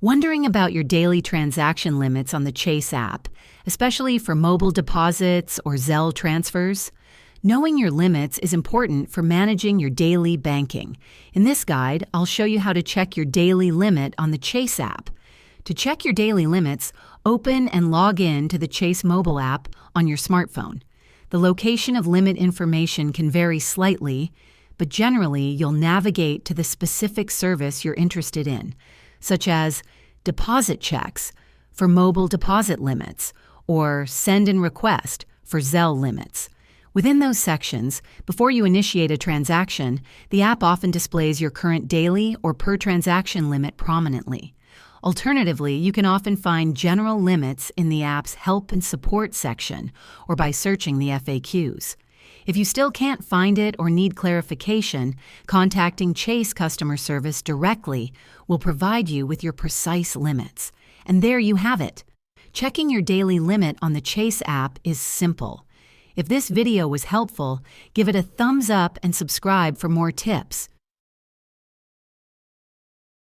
Wondering about your daily transaction limits on the Chase app, especially for mobile deposits or Zelle transfers? Knowing your limits is important for managing your daily banking. In this guide, I'll show you how to check your daily limit on the Chase app. To check your daily limits, open and log in to the Chase mobile app on your smartphone. The location of limit information can vary slightly, but generally you'll navigate to the specific service you're interested in, such as deposit checks for mobile deposit limits or send and request for Zelle limits. Within those sections, before you initiate a transaction, the app often displays your current daily or per transaction limit prominently. Alternatively, you can often find general limits in the app's Help and Support section or by searching the FAQs. If you still can't find it or need clarification, contacting Chase customer service directly will provide you with your precise limits. And there you have it. Checking your daily limit on the Chase app is simple. If this video was helpful, give it a thumbs up and subscribe for more tips.